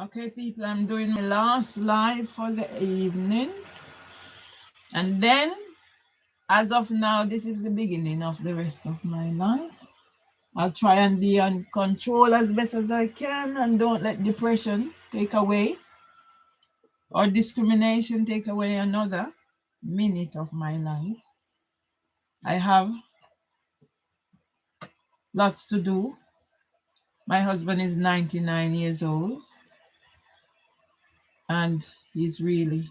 Okay, people, I'm doing my last live for the evening. And then, as of now, this is the beginning of the rest of my life. I'll try and be on control as best as I can and don't let depression take away or discrimination take away another minute of my life. I have lots to do. My husband is 99 years old and he's really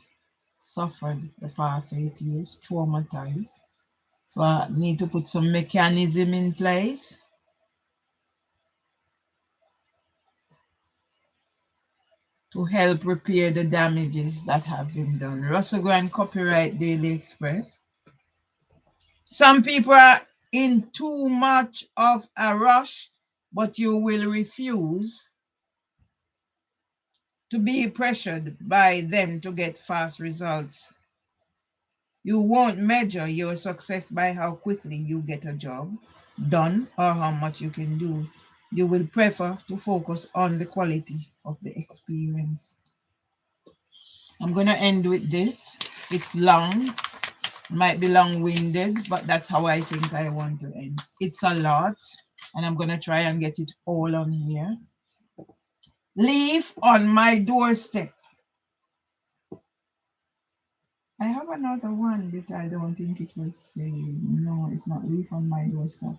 suffered the past 8 years, traumatized. So I need to put some mechanism in place to help repair the damages that have been done. Russell Grant Copyright Daily Express. Some people are in too much of a rush, but you will refuse to be pressured by them to get fast results. You won't measure your success by how quickly you get a job done or how much you can do. You will prefer to focus on the quality of the experience. I'm going to end with this. It's long, might be long-winded, but that's how I think I want to end. It's a lot, and I'm going to try and get it all on here. Leave on my doorstep. I have another one, but I don't think it was saved. No, it's not leave on my doorstep.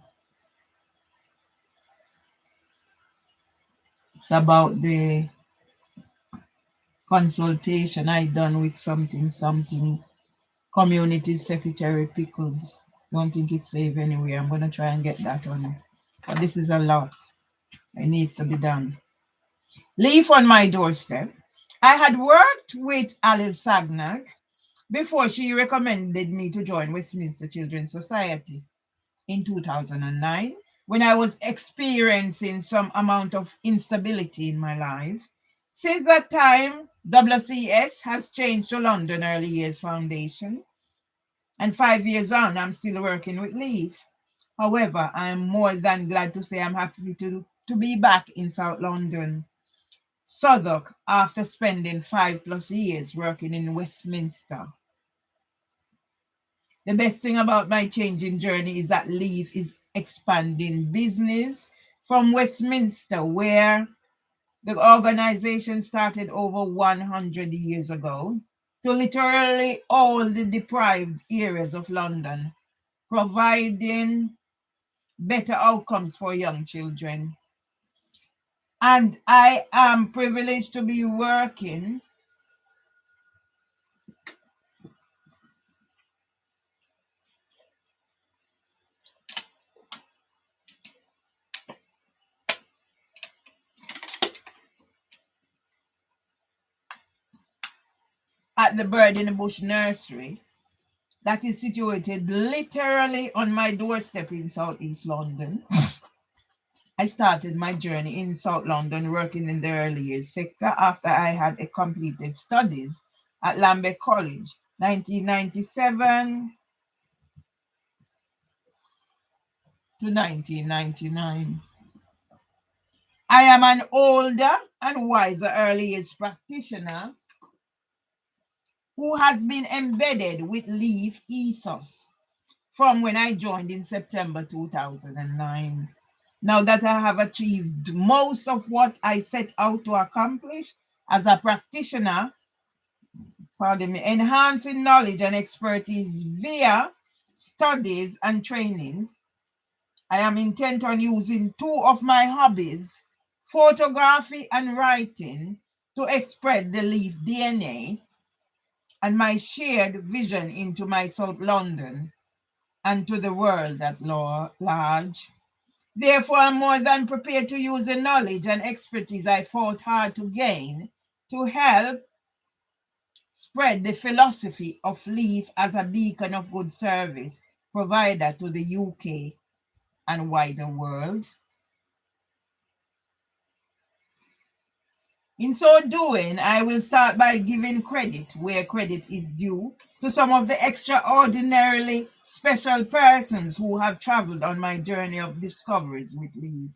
It's about the consultation I done with something community secretary Pickles. Don't think it's safe anywhere. I'm gonna try and get that on. But this is a lot. It needs to be done. Leaf on my doorstep. I had worked with Alice Sagnac before she recommended me to join Westminster Children's Society in 2009 when I was experiencing some amount of instability in my life. Since that time, WCS has changed to London Early Years Foundation, and 5 years on, I'm still working with LEYF. However, I'm more than glad to say I'm happy to be back in South London, Southwark, after spending 5+ years working in Westminster. The best thing about my changing journey is that LEYF is expanding business from Westminster, where the organization started over 100 years ago, to literally all the deprived areas of London, providing better outcomes for young children. And I am privileged to be working at the Bird in the Bush Nursery that is situated literally on my doorstep in Southeast London. I started my journey in South London working in the early years sector after I had completed studies at Lambeth College, 1997 to 1999. I am an older and wiser early years practitioner who has been embedded with LEYF ethos from when I joined in September 2009. Now that I have achieved most of what I set out to accomplish as a practitioner, enhancing knowledge and expertise via studies and trainings, I am intent on using two of my hobbies, photography and writing, to spread the LEYF DNA and my shared vision into my South London and to the world at large. Therefore, I'm more than prepared to use the knowledge and expertise I fought hard to gain to help spread the philosophy of LEYF as a beacon of good service provider to the UK and wider world. In so doing, I will start by giving credit where credit is due to some of the extraordinarily special persons who have traveled on my journey of discoveries with LEYF.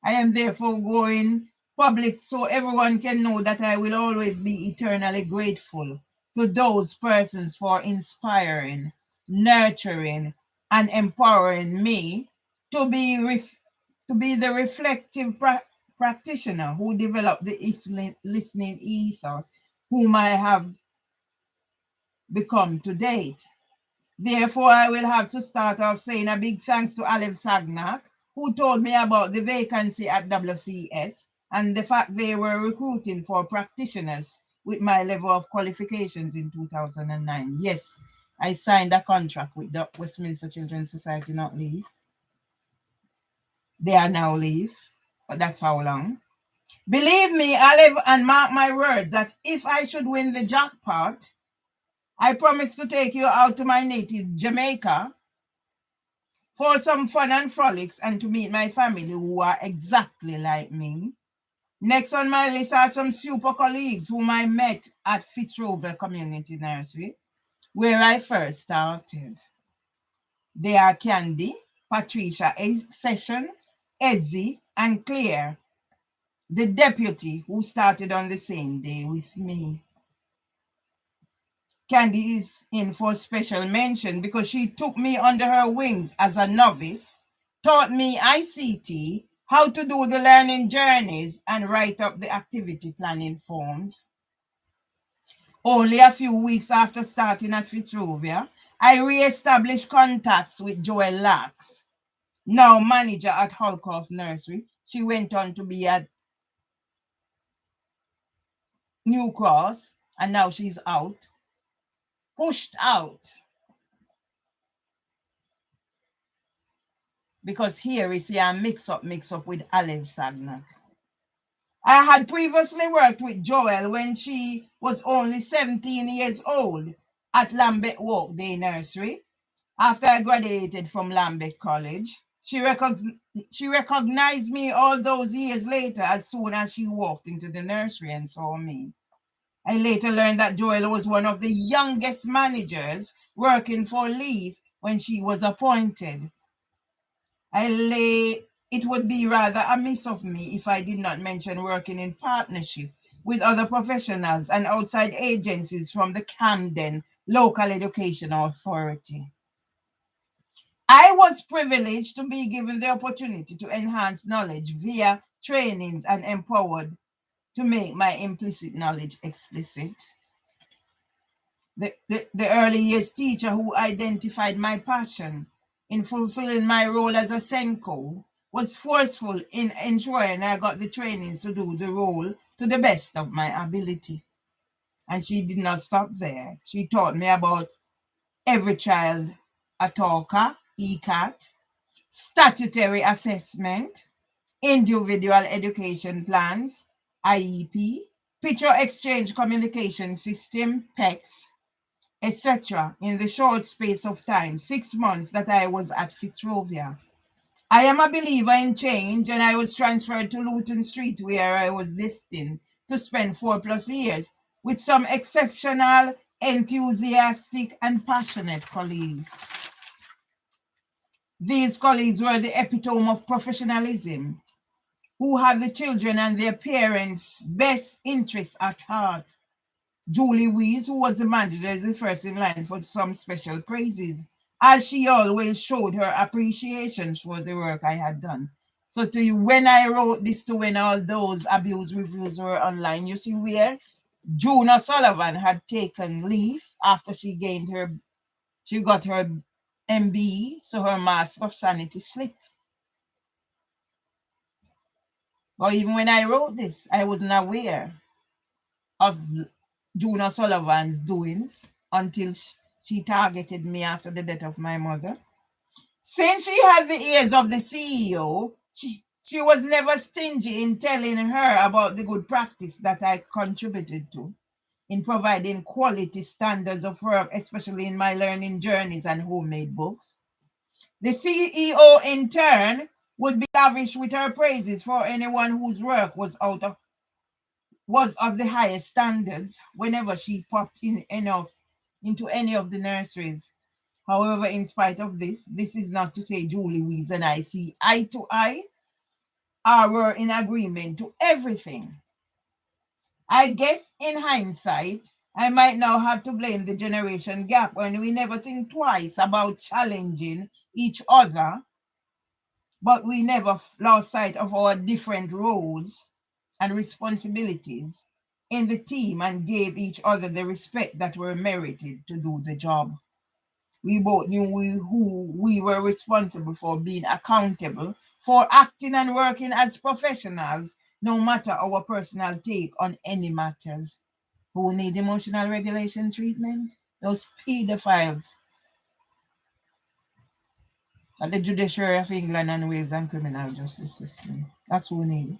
I am therefore going public so everyone can know that I will always be eternally grateful to those persons for inspiring, nurturing, and empowering me to be the reflective practitioner who developed the listening ethos whom I have become to date. Therefore, I will have to start off saying a big thanks to Aleph Sagnak, who told me about the vacancy at WCS and the fact they were recruiting for practitioners with my level of qualifications in 2009. Yes, I signed a contract with the Westminster Children's Society, not LEYF. They are now LEYF, but that's how long. Believe me, Aleph, and mark my words that if I should win the jackpot, I promise to take you out to my native Jamaica for some fun and frolics and to meet my family who are exactly like me. Next on my list are some super colleagues whom I met at Fitzroy Community Nursery, where I first started. They are Candy, Patricia, Session, Ezzy, and Claire, the deputy who started on the same day with me. Candy is in for special mention because she took me under her wings as a novice, taught me ICT, how to do the learning journeys and write up the activity planning forms. Only a few weeks after starting at Fitzrovia, I re-established contacts with Joel Lax, now manager at Holcroft Nursery. She went on to be at New Cross and now she's out, pushed out. Because here we see a mix up with Aleph Sagnak. I had previously worked with Joel when she was only 17 years old at Lambeth Walk Day Nursery. After I graduated from Lambeth College, she recognized me all those years later as soon as she walked into the nursery and saw me. I later learned that Joel was one of the youngest managers working for LEYF when she was appointed. It would be rather amiss of me if I did not mention working in partnership with other professionals and outside agencies from the Camden Local Education Authority. I was privileged to be given the opportunity to enhance knowledge via trainings and empowered to make my implicit knowledge explicit. The early years teacher who identified my passion in fulfilling my role as a Senko was forceful in ensuring I got the trainings to do the role to the best of my ability. And she did not stop there. She taught me about every child a talker, ECAT, statutory assessment, individual education plans, IEP, picture exchange communication system, PECS, etc. in the short space of time, 6 months that I was at Fitzrovia. I am a believer in change and I was transferred to Luton Street where I was destined to spend 4+ years with some exceptional, enthusiastic and passionate colleagues. These colleagues were the epitome of professionalism, who have the children and their parents' best interests at heart. Julie Wees, who was the manager, is the first in line for some special praises, as she always showed her appreciation for the work I had done. So to you, when I wrote this to when all those abuse reviews were online, you see where June O'Sullivan had taken leave after she got her MBE, so her Master of Sanity slip. But even when I wrote this, I wasn't aware of June O'Sullivan's doings until she targeted me after the death of my mother. Since she had the ears of the CEO, she was never stingy in telling her about the good practice that I contributed to in providing quality standards of work, especially in my learning journeys and homemade books. The CEO, in turn, would be lavish with her praises for anyone whose work was of the highest standards whenever she popped into any of the nurseries. However, in spite of this is not to say Julie Wees and I see eye to eye were in agreement to everything. I guess in hindsight, I might now have to blame the generation gap when we never think twice about challenging each other, but we never lost sight of our different roles and responsibilities in the team and gave each other the respect that were merited to do the job. We both knew who we were responsible for, being accountable for acting and working as professionals, no matter our personal take on any matters. Who need emotional regulation treatment? Those pedophiles at the judiciary of England and Wales and criminal justice system. That's who need it.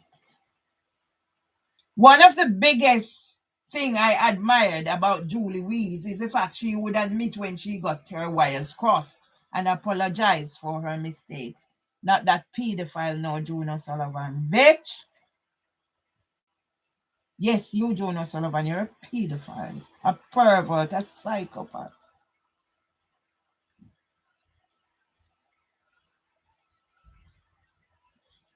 One of the biggest thing I admired about Julie Wees is the fact she would admit when she got her wires crossed and apologize for her mistakes. Not that pedophile, no, Juno Sullivan. Bitch! Yes, you, Juno Sullivan, you're a pedophile, a pervert, a psychopath.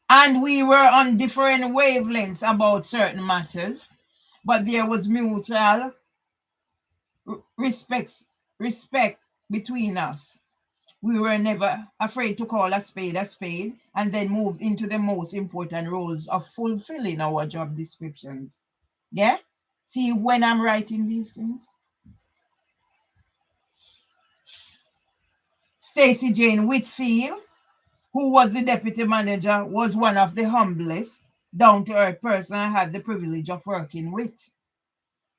And we were on different wavelengths about certain matters, but there was mutual respect between us. We were never afraid to call a spade, and then move into the most important roles of fulfilling our job descriptions. Yeah? See, when I'm writing these things, Stacey Jane Whitfield, who was the deputy manager, was one of the humblest, down-to-earth person I had the privilege of working with.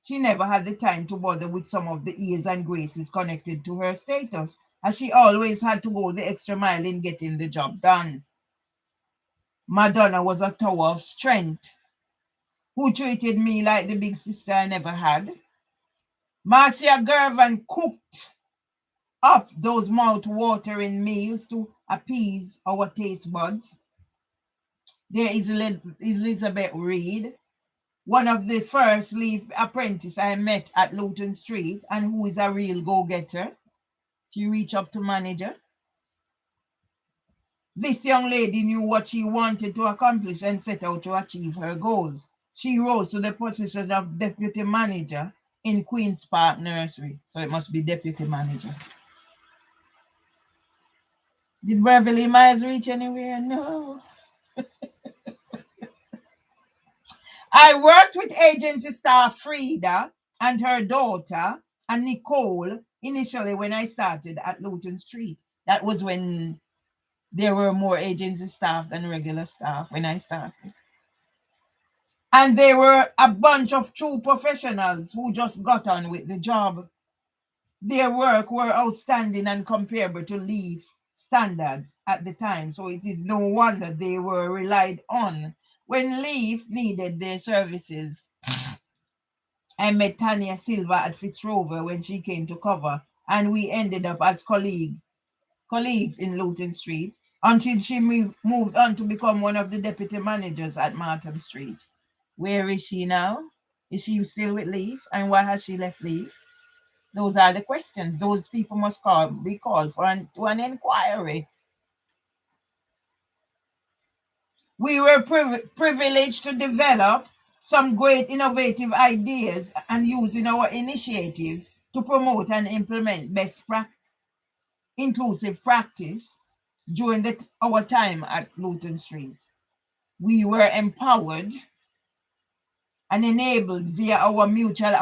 She never had the time to bother with some of the ease and graces connected to her status, as she always had to go the extra mile in getting the job done. Madonna was a tower of strength, who treated me like the big sister I never had. Marcia Gervan cooked up those mouth-watering meals to appease our taste buds. There is Elizabeth Reed, one of the first LEYF apprentices I met at Luton Street and who is a real go-getter. She reached up to manager. This young lady knew what she wanted to accomplish and set out to achieve her goals. She rose to the position of deputy manager in Queen's Park Nursery. So it must be deputy manager. Did Mervelee Miles reach anywhere? No. I worked with agency staff Frida and her daughter and Nicole initially when I started at Luton Street. That was when there were more agency staff than regular staff when I started. And they were a bunch of true professionals who just got on with the job. Their work were outstanding and comparable to LEYF standards at the time, so it is no wonder they were relied on when LEYF needed their services. I met Tanya Silva at Fitzrover when she came to cover, and we ended up as colleagues in Luton Street until she moved on to become one of the deputy managers at Markham Street. Where is she now? Is she still with LEYF? And why has she left LEYF? Those are the questions. Those people must be called for to an inquiry. We were privileged to develop some great innovative ideas and using our initiatives to promote and implement best inclusive practice during our time at Luton Street. We were empowered and enabled via our mutual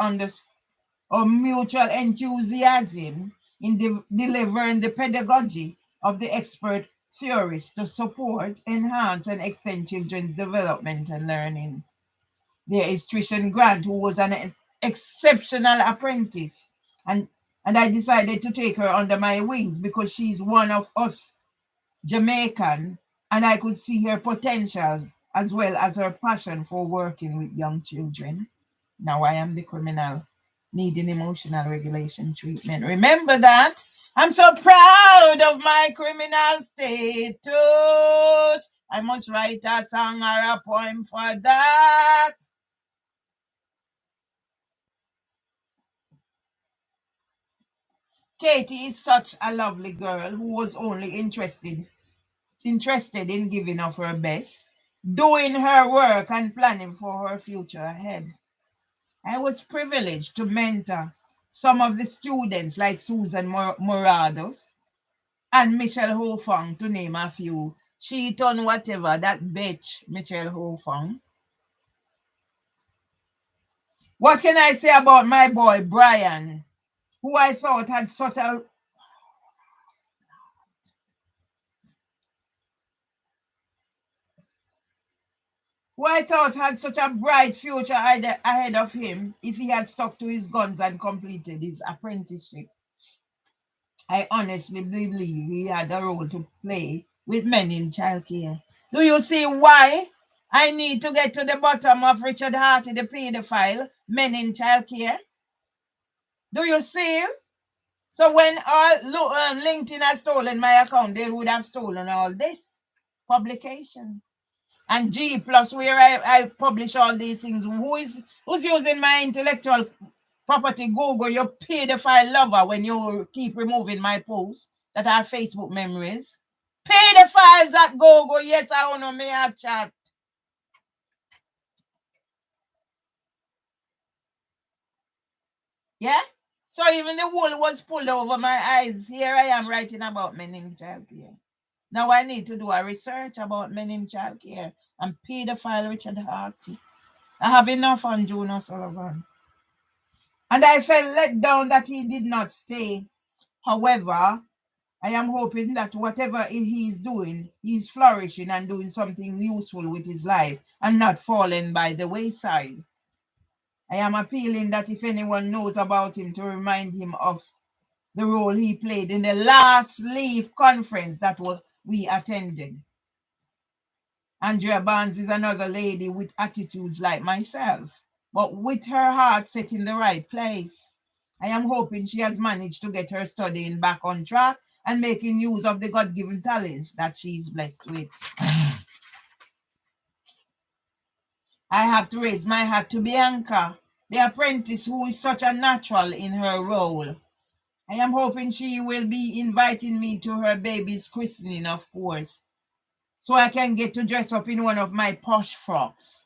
enthusiasm in delivering the pedagogy of the expert theorists to support, enhance, and extend children's development and learning. There is Trishan Grant, who was an exceptional apprentice, and I decided to take her under my wings because she's one of us Jamaicans, and I could see her potentials as well as her passion for working with young children. Now I am the criminal needing emotional regulation treatment. Remember that? I'm so proud of my criminal status. I must write a song or a poem for that. Katie is such a lovely girl who was only interested in giving of her best. doing her work and planning for her future ahead. I was privileged to mentor some of the students like Susan Morados and Michelle Hofang, to name a few. She done whatever, that bitch, Michelle Hofang. What can I say about my boy, Brian, who I thought had such a... who I thought had such a bright future ahead of him if he had stuck to his guns and completed his apprenticeship. I honestly believe he had a role to play with men in childcare. Do you see why I need to get to the bottom of Richard Harty, the pedophile, men in childcare? Do you see? So when all LinkedIn has stolen my account, they would have stolen all this publication. And G plus, where I publish all these things, who's using my intellectual property? Google, you pedophile lover, when you keep removing my posts that are Facebook memories. Pedophiles at Google, yes, I want to me a chat. Yeah? So even the wool was pulled over my eyes. Here I am writing about men in childcare. Now I need to do a research about men in childcare and pedophile Richard Harty. I have enough on Jonas Sullivan. And I felt let down that he did not stay. However, I am hoping that whatever he is doing, he's flourishing and doing something useful with his life and not falling by the wayside. I am appealing that if anyone knows about him, to remind him of the role he played in the last LEYF conference that we attended. Andrea Barnes is another lady with attitudes like myself, but with her heart set in the right place. I am hoping she has managed to get her studying back on track and making use of the God-given talents that she is blessed with. I have to raise my hat to Bianca, the apprentice who is such a natural in her role. I am hoping she will be inviting me to her baby's christening, of course, so I can get to dress up in one of my posh frocks.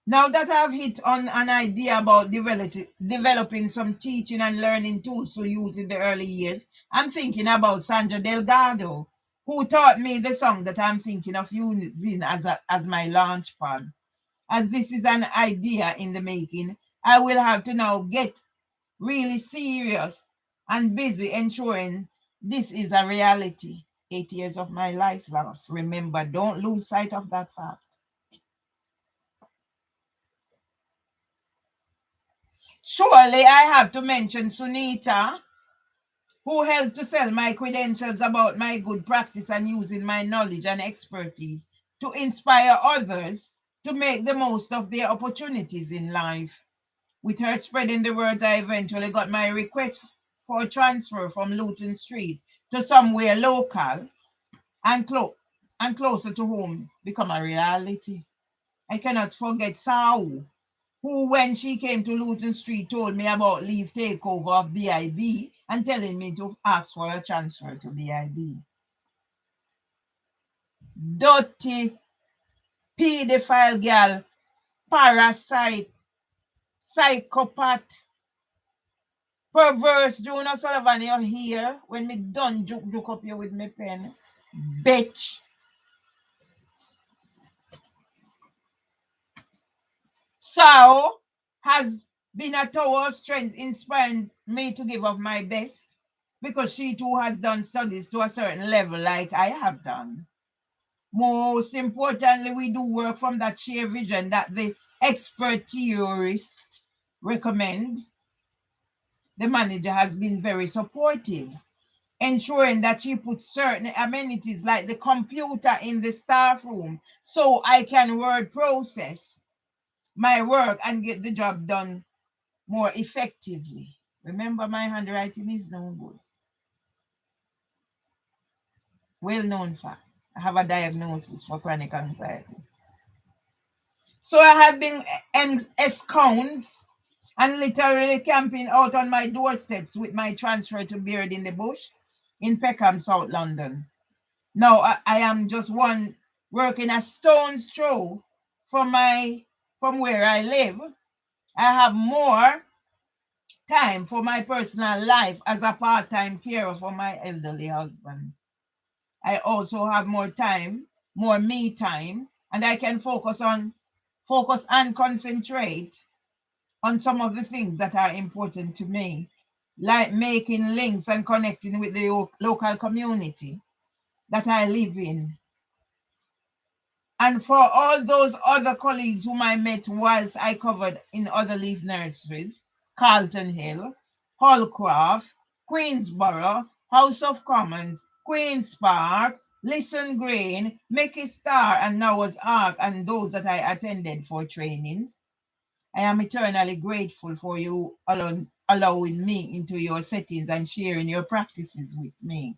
Now that I've hit on an idea about developing some teaching and learning tools to use in the early years, I'm thinking about Sandra Delgado, who taught me the song that I'm thinking of using as my launch pad. As this is an idea in the making, I will have to now get really serious and busy ensuring this is a reality. 8 years of my life lost. Remember, don't lose sight of that fact. Surely I have to mention Sunita, who helped to sell my credentials about my good practice and using my knowledge and expertise to inspire others to make the most of their opportunities in life. With her spreading the words, I eventually got my request for a transfer from Luton Street to somewhere local and closer to home become a reality. I cannot forget Sao, who, when she came to Luton Street, told me about LEYF takeover of BIB and telling me to ask for a transfer to BIB. Dirty, pedophile girl, parasite, psychopath, perverse Junior Sullivan, you're here when me done juke up you with me pen. Bitch. Sao has been a tower of strength, inspiring me to give of my best, because she too has done studies to a certain level like I have done. Most importantly, we do work from that shared vision that the expert theorists recommend. The manager has been very supportive, ensuring that she puts certain amenities like the computer in the staff room so I can word process my work and get the job done more effectively. Remember, my handwriting is no good. Well known fact. I have a diagnosis for chronic anxiety. So I have been ensconced and literally camping out on my doorsteps with my transfer to Beard in the Bush in Peckham, South London. Now I am just one working a stone's throw from where I live. I have more time for my personal life as a part-time carer for my elderly husband. I also have more time, more me time, and I can focus and concentrate on some of the things that are important to me, like making links and connecting with the local community that I live in. And for all those other colleagues whom I met whilst I covered in other LEYF nurseries, Carlton Hill, Holcroft, Queensborough, House of Commons, Queen's Park, Listen Green, Mickey Star, and Noah's Ark, and those that I attended for trainings, I am eternally grateful for you allowing me into your settings and sharing your practices with me.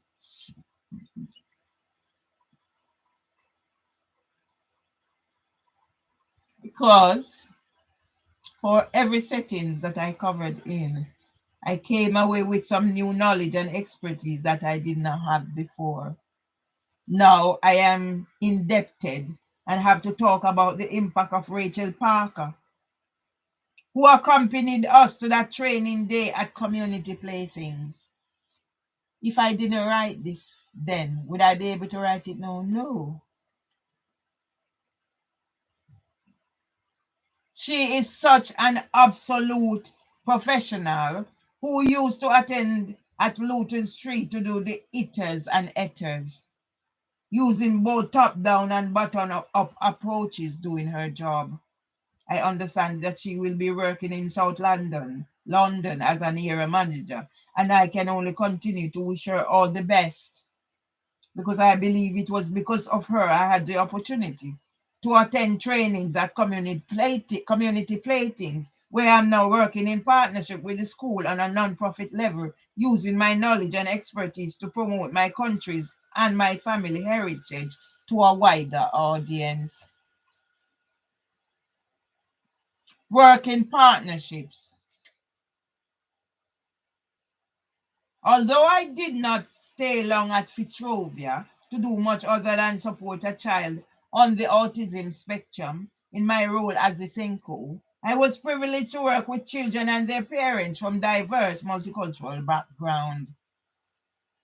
Because for every settings that I covered in, I came away with some new knowledge and expertise that I did not have before. Now I am indebted and have to talk about the impact of Rachel Parker, who accompanied us to that training day at Community Playthings. If I didn't write this then, would I be able to write it now? No. She is such an absolute professional who used to attend at Luton Street to do the itters and etters, using both top-down and bottom-up approaches doing her job. I understand that she will be working in South London as an area manager, and I can only continue to wish her all the best, because I believe it was because of her I had the opportunity to attend trainings at community playthings, where I'm now working in partnership with the school on a non-profit level, using my knowledge and expertise to promote my country's and my family heritage to a wider audience. Work in partnerships. Although I did not stay long at Fitzrovia to do much other than support a child on the autism spectrum in my role as a Senko, I was privileged to work with children and their parents from diverse multicultural backgrounds.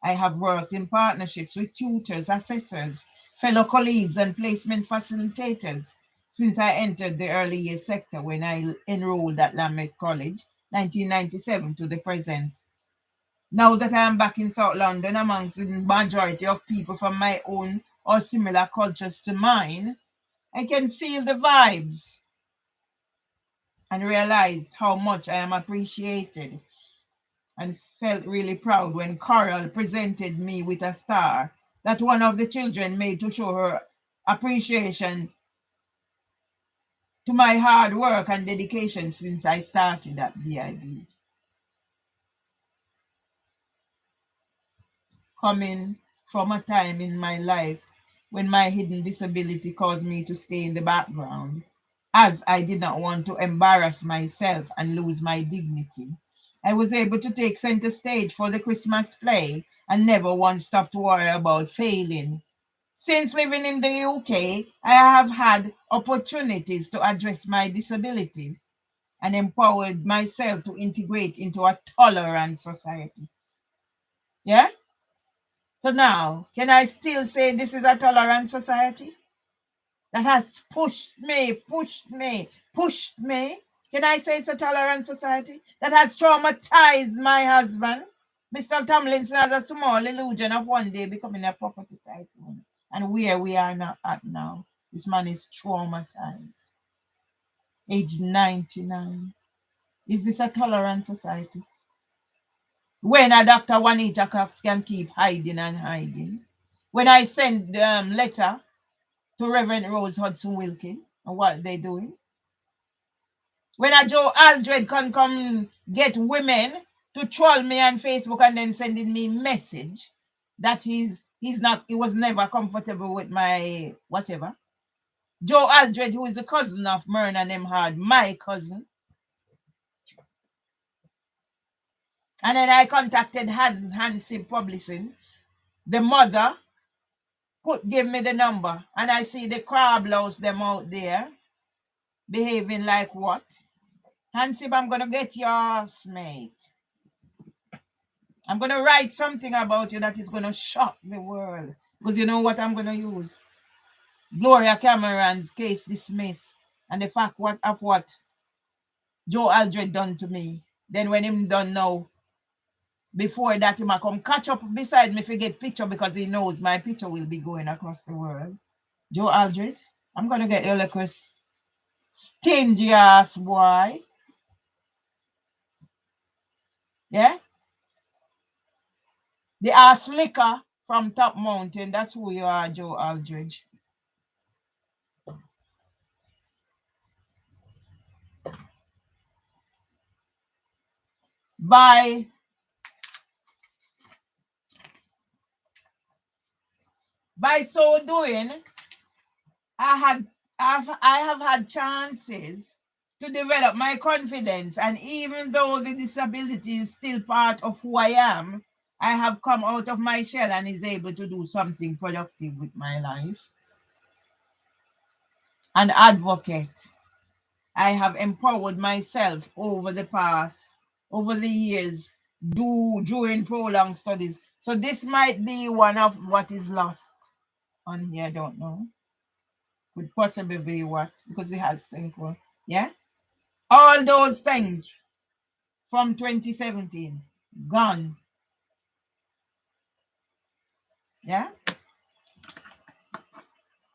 I have worked in partnerships with tutors, assessors, fellow colleagues, and placement facilitators since I entered the early years sector when I enrolled at Lamech College, 1997 to the present. Now that I am back in South London amongst the majority of people from my own or similar cultures to mine, I can feel the vibes and realize how much I am appreciated, and felt really proud when Coral presented me with a star that one of the children made to show her appreciation to my hard work and dedication since I started at BIB. Coming from a time in my life when my hidden disability caused me to stay in the background, as I did not want to embarrass myself and lose my dignity, I was able to take center stage for the Christmas play and never once stopped to worry about failing. Since living in the UK, I have had opportunities to address my disabilities and empowered myself to integrate into a tolerant society. Yeah? So now, can I still say this is a tolerant society that has pushed me? Can I say it's a tolerant society that has traumatized my husband? Mr. Tomlinson has a small illusion of one day becoming a property tycoon. And where we are now at now, this man is traumatized. Age 99. Is this a tolerant society? When a Dr. Juanita Cox can keep hiding and hiding. When I send letter to Reverend Rose Hudson Wilkin, and what they doing? When a Joe Aldred can come get women to troll me on Facebook and then sending me message that he was never comfortable with my whatever. Joe Aldred, who is a cousin of Myrna Nemhard, my cousin. And then I contacted Hansi Publishing, the mother give me the number, and I see the crablouse them out there behaving like what? Hansib, I'm gonna get your ass, mate. I'm gonna write something about you that is gonna shock the world. Because you know what I'm gonna use? Gloria Cameron's case dismissed, and the fact what Joe Aldred done to me. Then when him done now, before that him a come catch up beside me to get picture because he knows my picture will be going across the world. Joe Aldred, I'm gonna get your little stingy ass boy. Yeah? The ass liquor from Top Mountain. That's who you are, Joe Aldridge. By so doing, I have had chances to develop my confidence, and even though the disability is still part of who I am, I have come out of my shell and is able to do something productive with my life. An advocate. I have empowered myself over the years, during prolonged studies. So this might be one of what is lost on here. I don't know. Could possibly be what, because it has synchro. Yeah? All those things from 2017 gone. Yeah?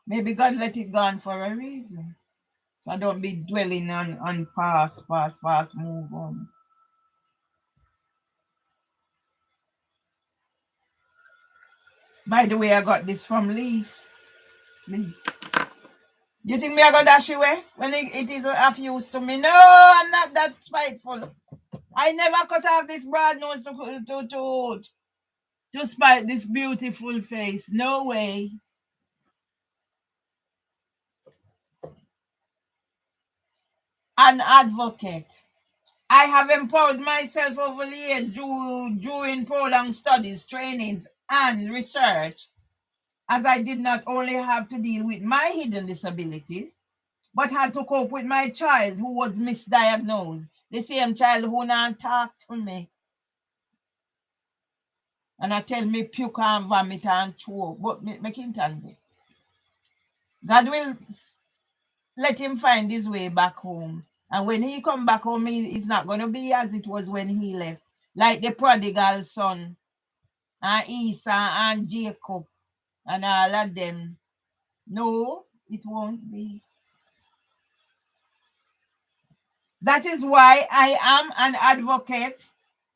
Maybe God let it gone for a reason. So don't be dwelling on past, move on. By the way, I got this from LEYF. You think me I go dash away when it is of use to me? No, I'm not that spiteful. I never cut off this broad nose to spite this beautiful face. No way. An advocate. I have empowered myself over the years during prolonged studies, trainings, and research, as I did not only have to deal with my hidden disabilities, but had to cope with my child who was misdiagnosed. The same child who not talk to me. And I tell me puke and vomit and choke, but make him tell me. God will let him find his way back home. And when he come back home, it's not going to be as it was when he left. Like the prodigal son, and Esau and Jacob, and all of them. No, it won't be. That is why I am an advocate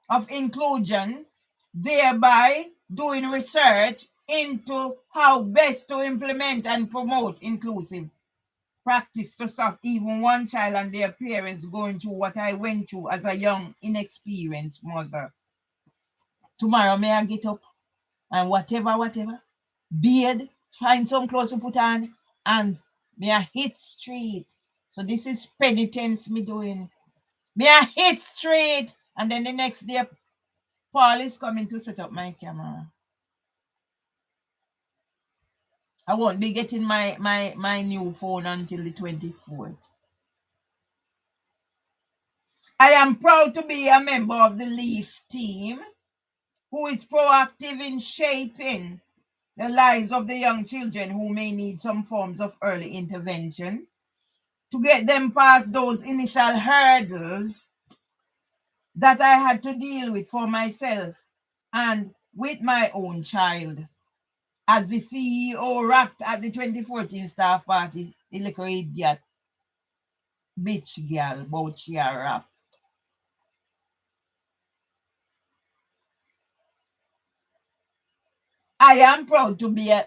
of inclusion, thereby doing research into how best to implement and promote inclusive practice to stop even one child and their parents going through what I went through as a young, inexperienced mother. Tomorrow may I get up and whatever, beard, find some clothes to put on, and may I hit street. So this is penitence me doing. May I hit street, and then the next day, Paul is coming to set up my camera. I won't be getting my new phone until the 24th. I am proud to be a member of the LEYF team who is proactive in shaping the lives of the young children who may need some forms of early intervention to get them past those initial hurdles that I had to deal with for myself and with my own child. As the CEO rapped at the 2014 staff party, the little idiot bitch girl about she a rap. I am proud to be a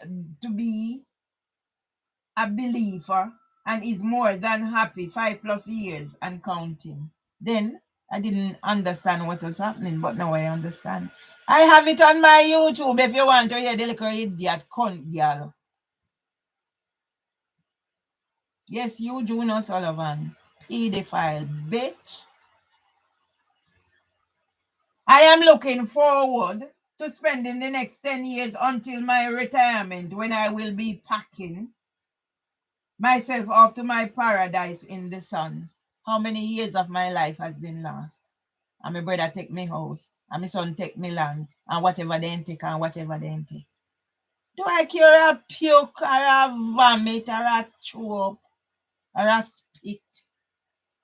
believer and is more than happy 5+ years and counting. Then I didn't understand what was happening, but now I understand. I have it on my YouTube if you want to hear the little idiot cunt girl. Yes, you, Juno Sullivan, pedophile bitch. I am looking forward to spend in the next 10 years until my retirement, when I will be packing myself off to my paradise in the sun. How many years of my life has been lost? And my brother take me house, and my son take me land, and whatever they take and whatever they take. Do I care a puke or a vomit or a chew up or a spit?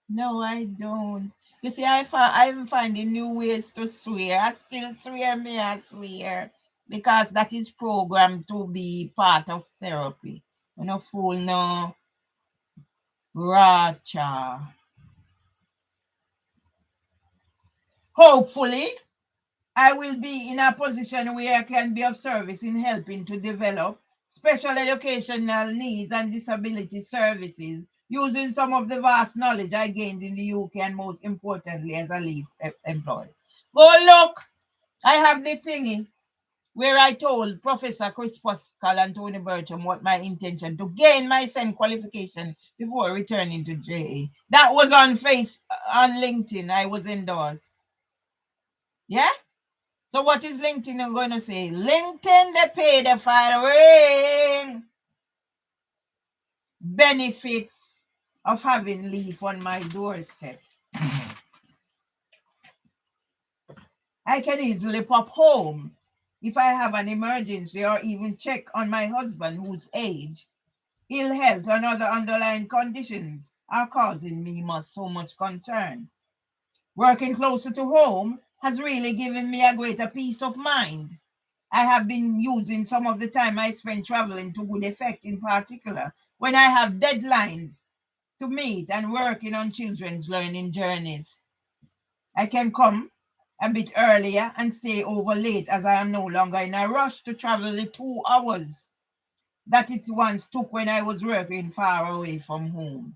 No, I don't. You see, I'm finding new ways to swear. I still swear me, I swear. Because that is programmed to be part of therapy. You know, fool no racha. Hopefully, I will be in a position where I can be of service in helping to develop special educational needs and disability services using some of the vast knowledge I gained in the UK and most importantly as a LEYF employee. Go look, I have the thingy where I told Professor Chris Pascal and Tony Bertram what my intention to gain my SEN qualification before returning to JA. That was on LinkedIn. I was endorsed. Yeah? So what is LinkedIn going to say? LinkedIn, they pay the following benefits of having LEYF on my doorstep. I can easily pop home if I have an emergency or even check on my husband whose age, ill health, and other underlying conditions are causing me so much concern. Working closer to home has really given me a greater peace of mind. I have been using some of the time I spend traveling to good effect, in particular when I have deadlines to meet and working on children's learning journeys. I can come a bit earlier and stay over late as I am no longer in a rush to travel the 2 hours that it once took when I was working far away from home.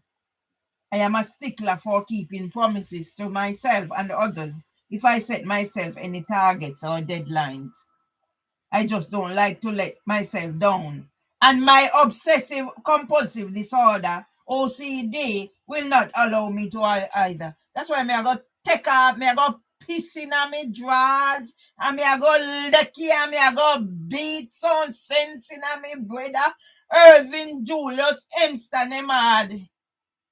I am a stickler for keeping promises to myself and others if I set myself any targets or deadlines. I just don't like to let myself down. And my obsessive compulsive disorder, OCD, will not allow me to either. That's why I go take off, I go piss in my drawers, and I go lucky, and I go beat some sense in my brother, Irving Julius Hempston, mad.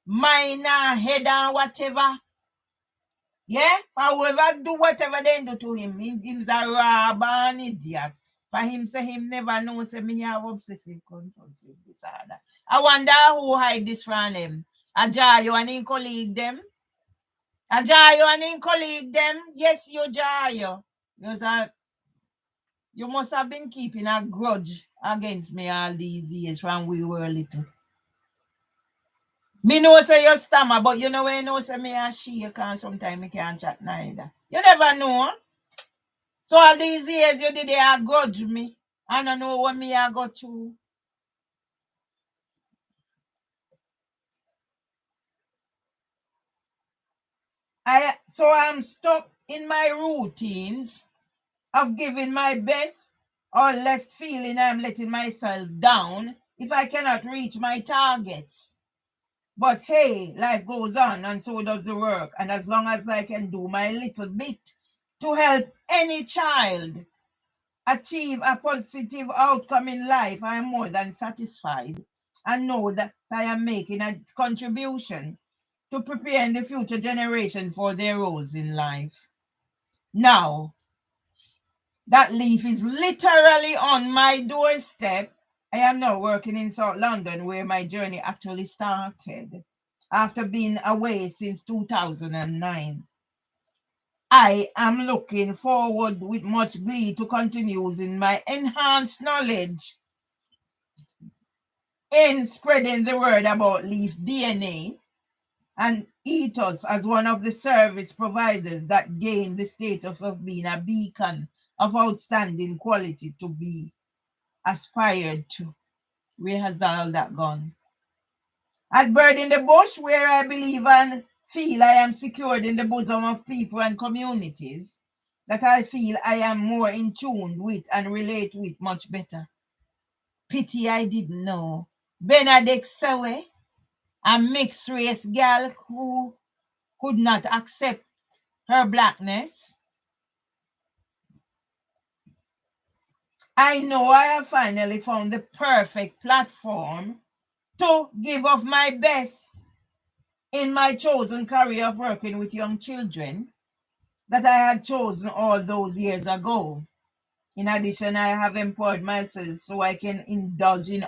Minor head and whatever. Yeah, for whoever do whatever they do to him, he's a robber and idiot. For him say him never know say me have obsessive compulsive disorder. I wonder who hide this from him. Ajayo and his colleague them. Ajayo and his colleague them. Yes, you Jayo. You must have been keeping a grudge against me all these years from we were little. Me know say you stammer, but you know when you know say me a shake and sometimes me can't chat neither. You never know. So all these years you did they grudge me. I don't know what me I got to. So I'm stuck in my routines of giving my best or left feeling I'm letting myself down if I cannot reach my targets. But hey, life goes on and so does the work. And as long as I can do my little bit to help any child achieve a positive outcome in life, I am more than satisfied and know that I am making a contribution to preparing the future generation for their roles in life. Now, that LEYF is literally on my doorstep. I am now working in South London, where my journey actually started after being away since 2009. I am looking forward with much glee to continue using my enhanced knowledge in spreading the word about LEYF DNA and ethos as one of the service providers that gained the status of being a beacon of outstanding quality to be aspired to. Where has all that gone? At Bird in the Bush, where I believe and feel I am secured in the bosom of people and communities that I feel I am more in tune with and relate with much better. Pity I didn't know. Benedict Sewe, a mixed race girl who could not accept her blackness. I know I have finally found the perfect platform to give of my best in my chosen career of working with young children that I had chosen all those years ago. In addition, I have employed myself so I can indulge in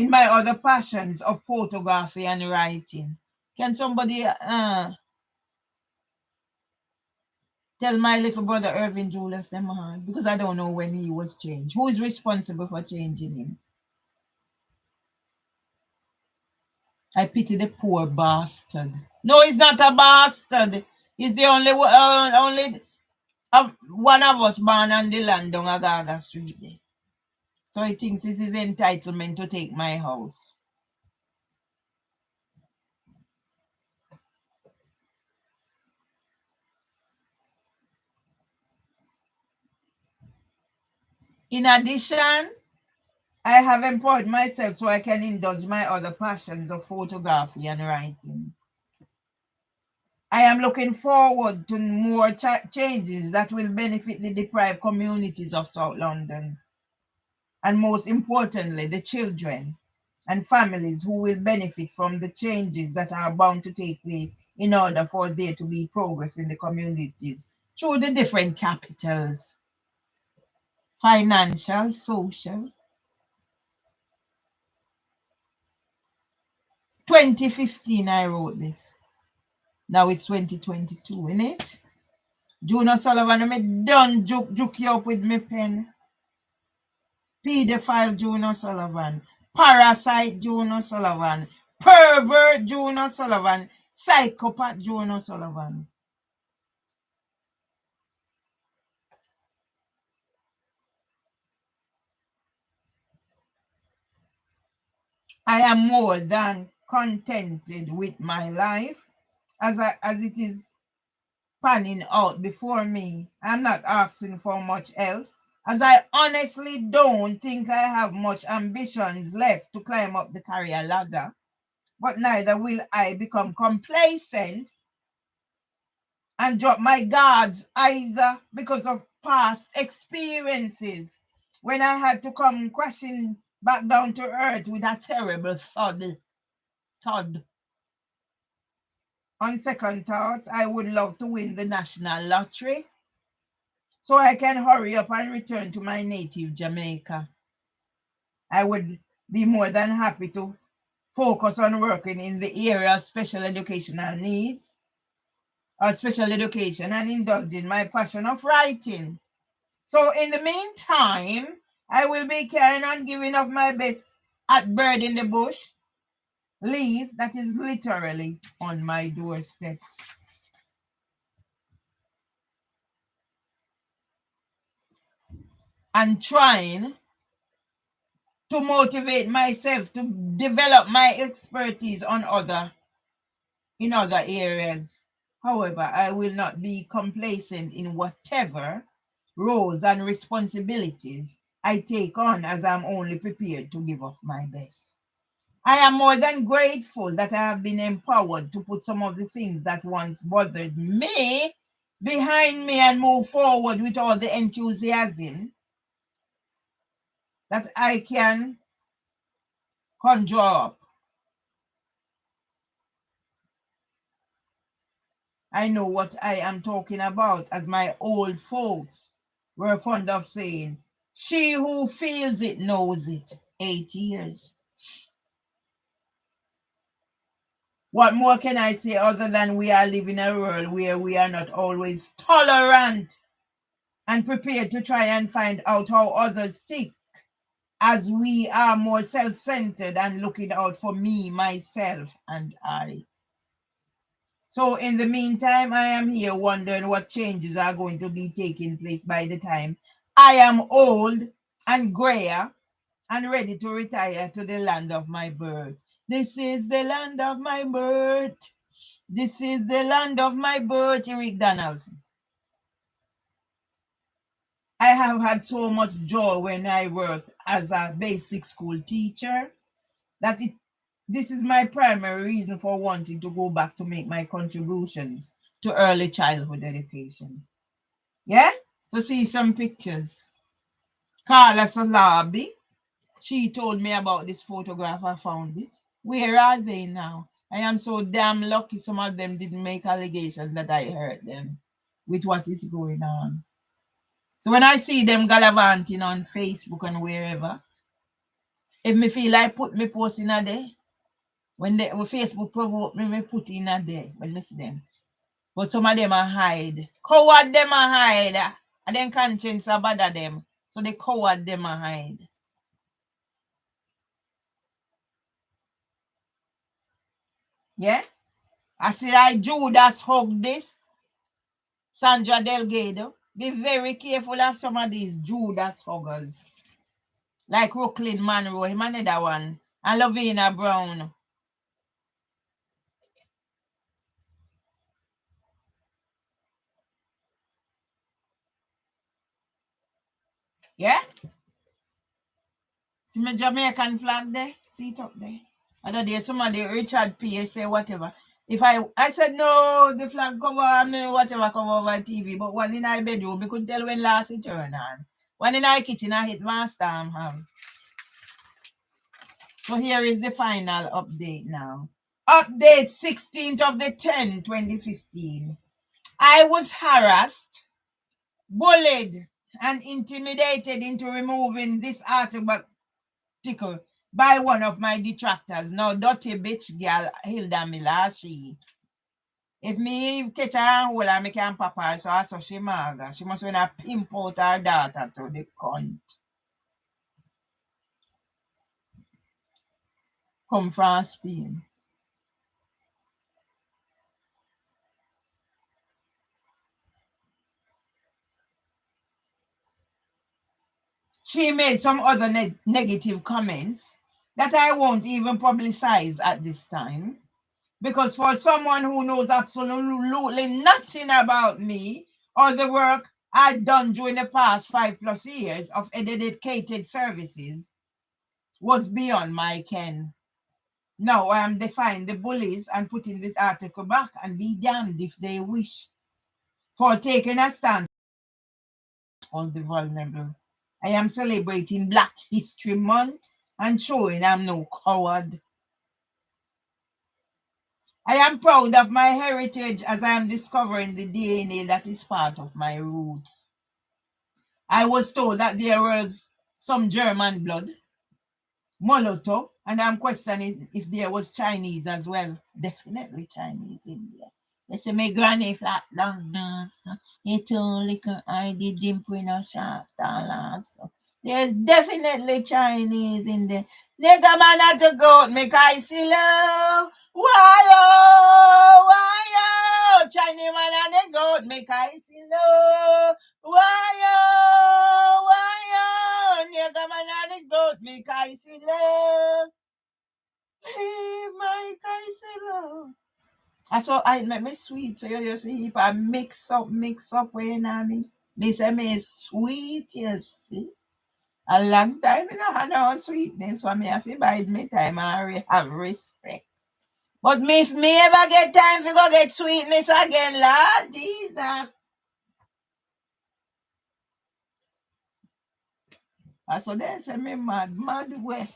my other passions of photography and writing. Can somebody tell my little brother Irvin Julius them on? Because I don't know when he was changed. Who is responsible for changing him? I pity the poor bastard. No, he's not a bastard. He's the only one of us born on the land on Agaga Street. There. So he thinks it's his entitlement to take my house. In addition, I have employed myself so I can indulge my other passions of photography and writing. I am looking forward to more changes that will benefit the deprived communities of South London. And most importantly, the children and families who will benefit from the changes that are bound to take place in order for there to be progress in the communities through the different capitals, financial, social. 2015 I wrote this. Now it's 2022, isn't it? Juno Sullivan, I'm done juke you up with my pen. Pedophile Juno Sullivan, parasite Juno Sullivan, pervert Juno Sullivan, psychopath Juno Sullivan. I am more than contented with my life as it is panning out before me. I'm not asking for much else, as I honestly don't think I have much ambitions left to climb up the career ladder. But neither will I become complacent and drop my guards either, because of past experiences when I had to come crashing back down to earth with a terrible thud. On second thoughts, I would love to win the national lottery so I can hurry up and return to my native Jamaica. I would be more than happy to focus on working in the area of special educational needs or special education and indulge in my passion of writing. So in the meantime, I will be carrying on giving of my best at Bird in the Bush, LEYF that is literally on my doorsteps. And trying to motivate myself to develop my expertise in other areas. However, I will not be complacent in whatever roles and responsibilities I take on, as I'm only prepared to give of my best. I am more than grateful that I have been empowered to put some of the things that once bothered me behind me and move forward with all the enthusiasm that I can conjure up. I know what I am talking about, as my old folks were fond of saying. She who feels it knows it. 8 years. What more can I say other than we are living in a world where we are not always tolerant and prepared to try and find out how others think, as we are more self-centered and looking out for me, myself, and I. So in the meantime, I am here wondering what changes are going to be taking place by the time I am old and grayer and ready to retire to the land of my birth. This is the land of my birth. This is the land of my birth, Eric Donaldson. I have had so much joy when I worked as a basic school teacher that this is my primary reason for wanting to go back to make my contributions to early childhood education. Yeah? So see some pictures. Carla Salabi, she told me about this photograph. I found it. Where are they now? I am so damn lucky some of them didn't make allegations that I hurt them with what is going on. So when I see them gallivanting on Facebook and wherever, if me feel like put me post in a day, when Facebook provoke me, me put in a day when me see them. But some of them are hide. Coward them are hide. And then conscience are bother them. So the coward them are hide. Yeah? I see I Judas hug this. Sandra Delgado. Be very careful of some of these Judas huggers. Like Brooklyn Monroe, him another one. And Lavina Brown. Yeah? See my Jamaican flag there? See it up there? Other day somebody, Richard Pierce, say whatever. If I said no, the flag cover and whatever come over TV, but one in our bedroom, we couldn't tell when last it turned on. One in our kitchen, I hit my storm. So here is the final update now. Update 16th of the 10th, 2015. I was harassed, bullied, and intimidated into removing this article by one of my detractors. Now, dirty bitch girl Hilda Milashi. If me catch her and hold her, me can pop her, so I saw she maga. She must wanna pimp out her daughter to the cunt. Come from Spain. She made some other negative comments that I won't even publicize at this time. Because for someone who knows absolutely nothing about me or the work I've done during the past 5+ years of dedicated services was beyond my ken. Now I am defying the bullies and putting this article back, and be damned if they wish, for taking a stance on the vulnerable. I am celebrating Black History Month and showing I'm no coward. I am proud of my heritage as I am discovering the DNA that is part of my roots. I was told that there was some German blood, Moloto, and I'm questioning if there was Chinese as well. Definitely Chinese in there. They say my granny flat long nose. He too little I did dimple in a sharp dollars. There's definitely Chinese in there. Nigga man had to go make I see love. Why oh, Chinese man and the goat make I see love. Why oh, nigga man and the goat make I see love. Hey, my I see love. I saw I make me sweet, so you see if I mix up when I me say me sweet, yes, see. A long time I had no sweetness for me. I feel bide me time and have respect. But me if me ever get time to go get sweetness again, Lord Jesus. I saw they say me mad way.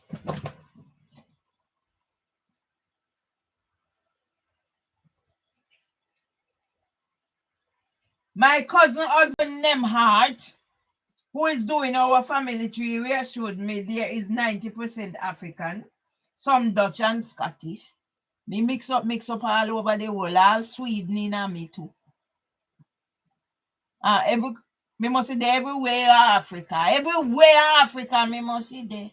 My cousin husband Nemhart, who is doing our family tree, reassured me there is 90% African, some Dutch and Scottish. Me mix up all over the world, all Sweden in me too. Every me must see there everywhere Africa, me must see there.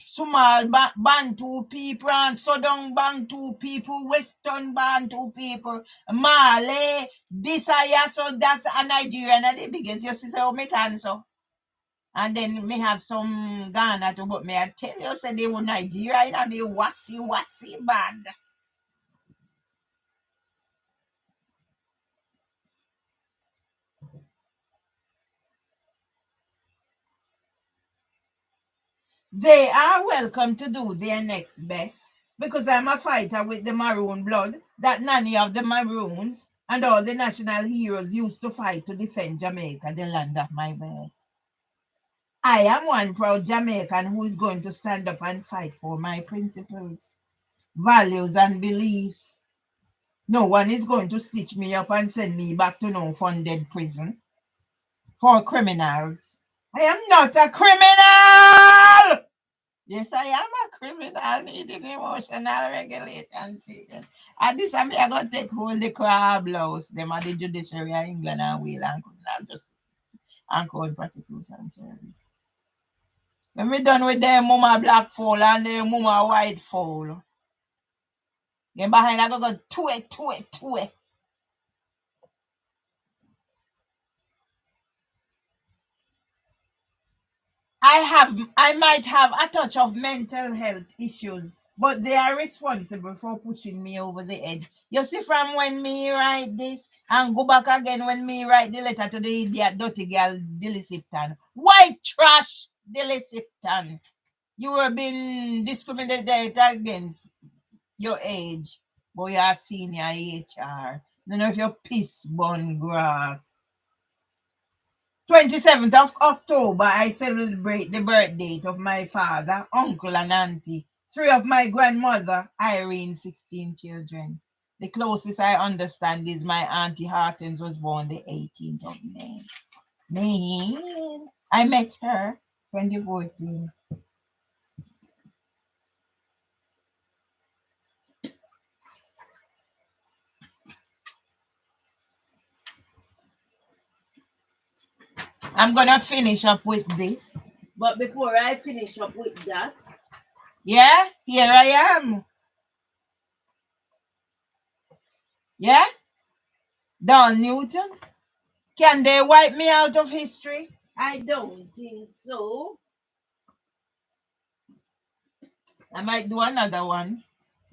Small Bantu people and Southern Bantu people, Western Bantu people, Malay, this so that and Nigeria and the biggest. You see how me tan so. And then me have some Ghana too, but me I tell you, say they were Nigeria and they wasi bad. They are welcome to do their next best because I'm a fighter with the maroon blood that nanny of the maroons and all the national heroes used to fight to defend Jamaica, the land of my birth. I am one proud Jamaican who is going to stand up and fight for my principles, values, and beliefs. No one is going to stitch me up and send me back to no funded prison for criminals. I am not a criminal! Yes, I am a criminal needing emotional regulation treatment. And this I'm going to take hold the crab louse. Them are the judiciary of England and Wales and criminal justice and code prosecution service. When we done with them mama black fowl and them mama white fowl, then behind I go two. I might have a touch of mental health issues, but they are responsible for pushing me over the edge. You see, from when me write this and go back again when me write the letter to the idiot dirty girl Dilly Sipton. White trash Dilly Sipton. You were being discriminated against your age, but you are senior HR. None of your piss bun grass. 27th of October, I celebrate the birth date of my father, uncle, and auntie. 3 of my grandmother, Irene, 16 children. The closest I understand is my auntie Hartens was born the 18th of May. I met her 2014. I'm going to finish up with this. But before I finish up with that, yeah, here I am. Yeah? Don Newton. Can they wipe me out of history? I don't think so. I might do another one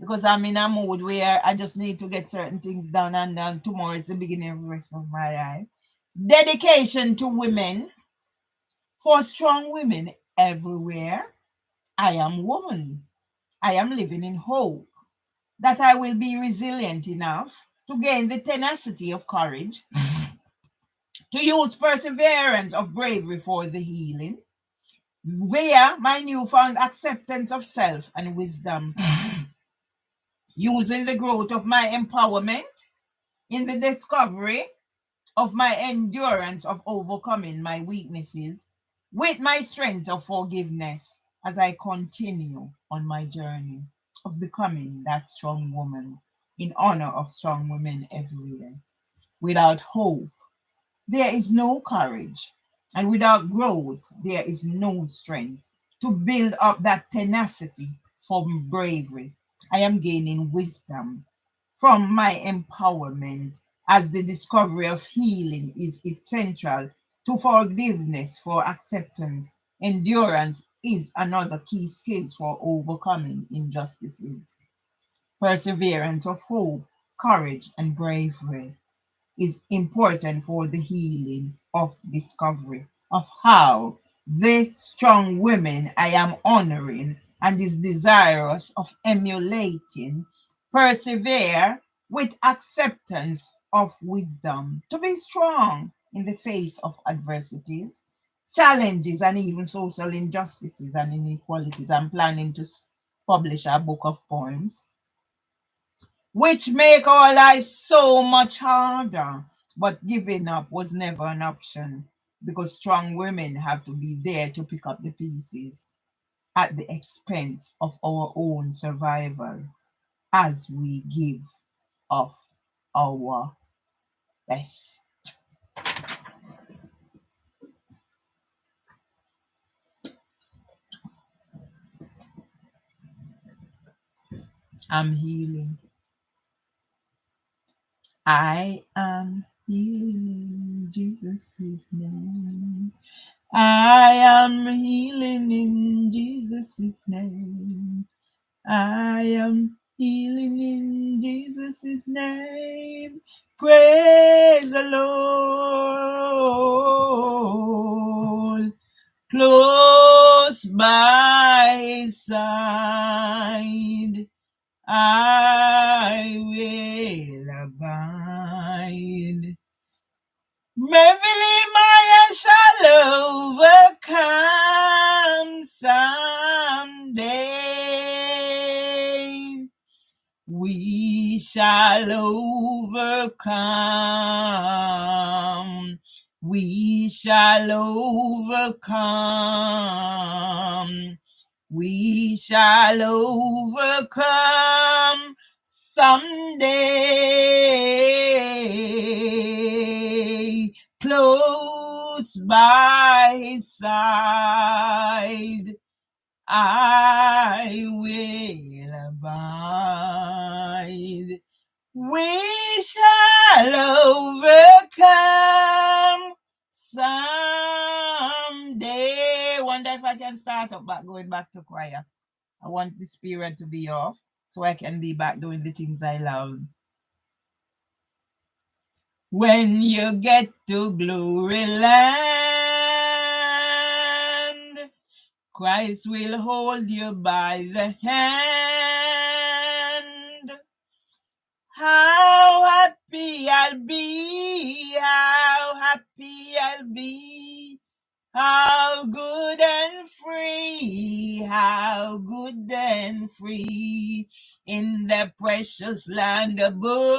because I'm in a mood where I just need to get certain things done, and then tomorrow is the beginning of the rest of my life. Dedication to women. For strong women everywhere. I am woman. I am living in hope that I will be resilient enough to gain the tenacity of courage, to use perseverance of bravery for the healing, via my newfound acceptance of self and wisdom, using the growth of my empowerment in the discovery of my endurance of overcoming my weaknesses with my strength of forgiveness as I continue on my journey of becoming that strong woman in honor of strong women everywhere. Without hope, there is no courage, and without growth, there is no strength to build up that tenacity from bravery. I am gaining wisdom from my empowerment as the discovery of healing is essential to forgiveness for acceptance. Endurance is another key skill for overcoming injustices. Perseverance of hope, courage, and bravery is important for the healing of discovery of how the strong women I am honoring and is desirous of emulating persevere with acceptance of wisdom to be strong in the face of adversities, challenges, and even social injustices and inequalities. I'm planning to publish a book of poems which make our lives so much harder. But giving up was never an option because strong women have to be there to pick up the pieces at the expense of our own survival as we give of our best. I'm healing. I am healing in Jesus' name. I am healing in Jesus' name. I am healing in Jesus' name. Praise the Lord. Close by his side, I will abide. Mervelee shall overcome. We shall overcome. We shall overcome. We shall overcome someday. Close by his side, I will abide. We shall overcome someday. Wonder if I can start up back, going back to choir. I want the spirit to be off so I can be back doing the things I love. When you get to glory land, Christ will hold you by the hand. How happy I'll be, how happy I'll be, how good and free, how good and free, in the precious land above,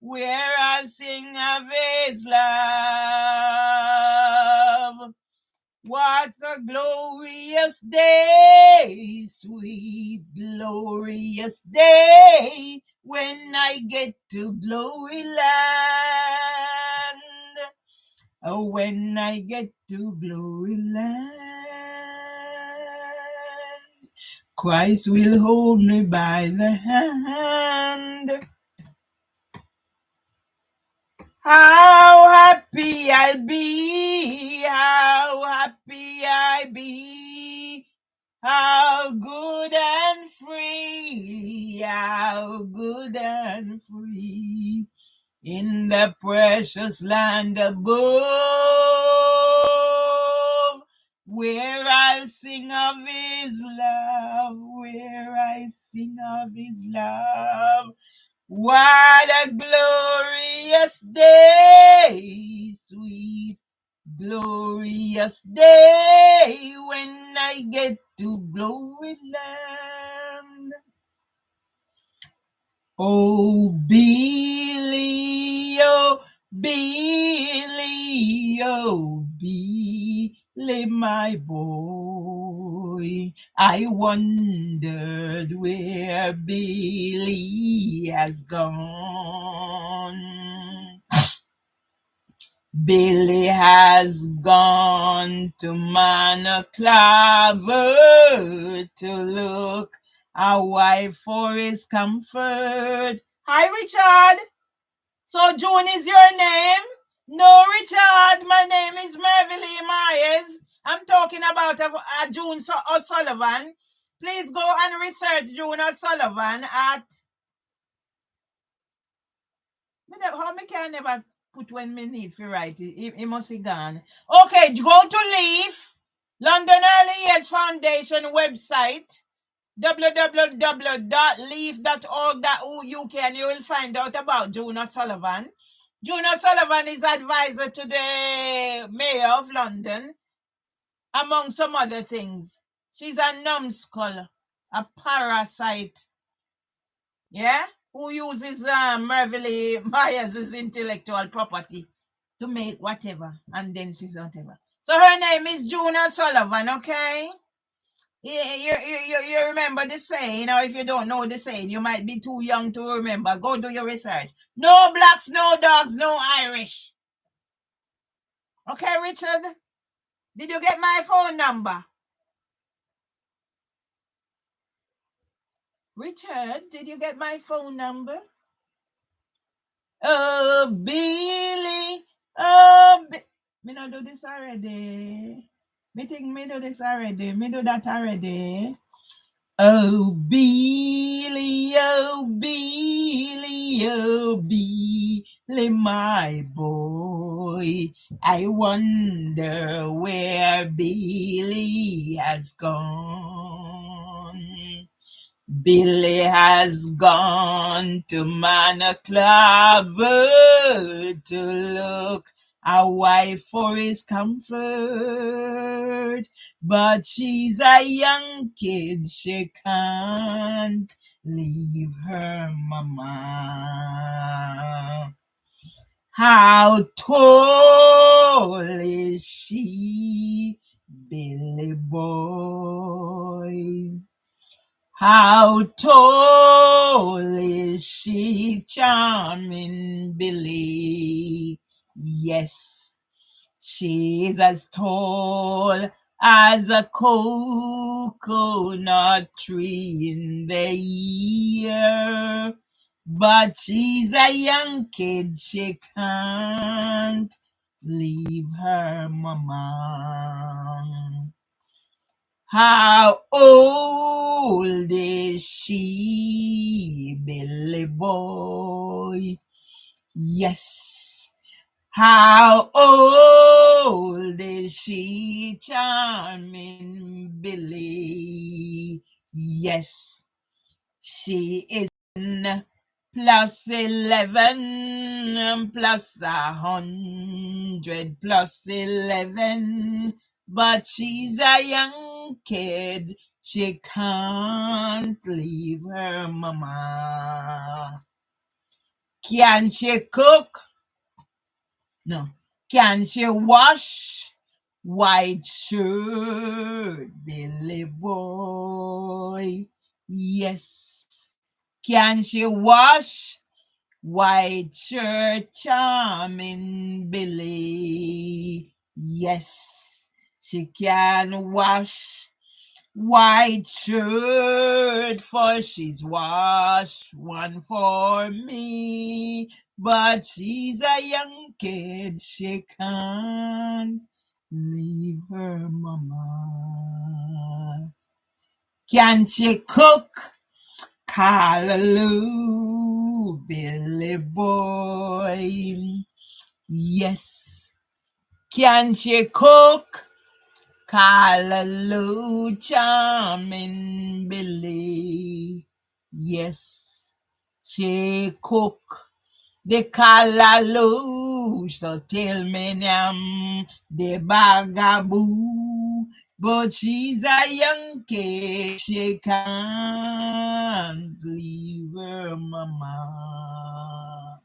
where I sing of his love. What a glorious day, sweet glorious day, when I get to glory land. Oh, when I get to glory land, Christ will hold me by the hand. How happy I'll be, how happy I'll be, how good and free, how good and free, in the precious land above, where I'll sing of his love, where I sing of his love. What a glorious day, sweet glorious day, when I get to glory land. Oh, Billy, oh, Billy, oh, Billy, my boy, I wondered where Billy has gone. Billy has gone to Manaclaver to look a wife for his comfort. Hi, Richard. So June is your name? No, Richard. My name is Mervelee Myers. I'm talking about June O'Sullivan. Please go and research June O'Sullivan at... How me can never put when me need to write it? It must be gone. Okay, go to LEYF, London Early Years Foundation website, www.leaf.org.uk, and you will find out about June O'Sullivan. June O'Sullivan is advisor to the Mayor of London, among some other things. She's a numbskull, a parasite. Yeah? Who uses Mervelee Myers' intellectual property to make whatever, and then she's whatever. So her name is June O'Sullivan, okay? You remember the saying, or if you don't know the saying, you might be too young to remember. Go do your research. No blacks, no dogs, no Irish. Okay, Richard? Did you get my phone number? Richard, did you get my phone number? Oh, Billy. Oh, me not do this already. Me think me do this already. Me do that already. Oh, Billy, oh, Billy, oh, Billy, my boy. I wonder where Billy has gone. Billy has gone to Manaclaver to look a wife for his comfort, but she's a young kid, she can't leave her mama. How tall is she, Billy boy? How tall is she, charming Billy? Yes, she's as tall as a coconut tree in the year. But she's a young kid, she can't leave her mama. How old is she, Billy boy? Yes. How old is she, charming Billy? Yes. She is +11 +100 +11, but she's a young kid, she can't leave her mama. Can she cook? No. Can she wash? White shirt, Billy boy. Yes. Can she wash? White shirt, charming Billy. Yes, she can wash. White shirt, for she's washed one for me. But she's a young kid, she can't leave her mama. Can she cook? Hallelujah, Billy boy. Yes. Can she cook? Hallelujah, charming Billy. Yes. She cook the callaloo, so tell me now the bagaboo. But she's a young kid, she can't leave her mama.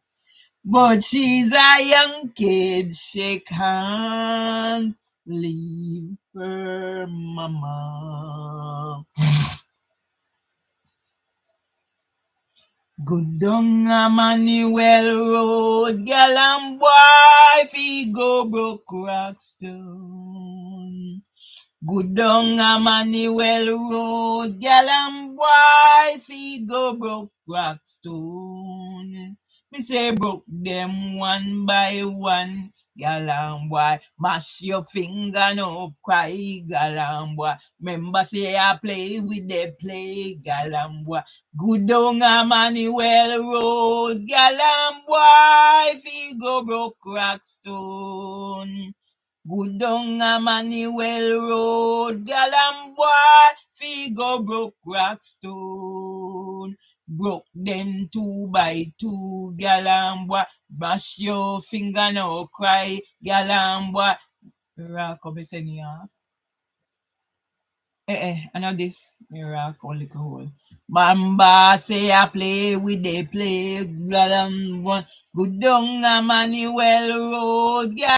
But she's a young kid, she can't leave her mama. Good down Emmanuel Road, gal and boy, fi go broke Rockstone. Good down Emmanuel Road, gal and boy, fi go broke Rockstone. Me say broke them one by one, gal and boy. Mash your finger, no cry, gal and boy. Remember say I play with the play, gal and boy. Good down Emmanuel Road, gal and boy, fi go broke Rockstone. Good down Emmanuel Road, gal and boy, fi go broke Rockstone. Broke them 2 by 2, gal and boy. Bash your finger, no cry, gal and boy. Rock up, you say, I know this. Me rock only hole. Bamba say I play with the play, gal and boy. Good down Emmanuel Road, gal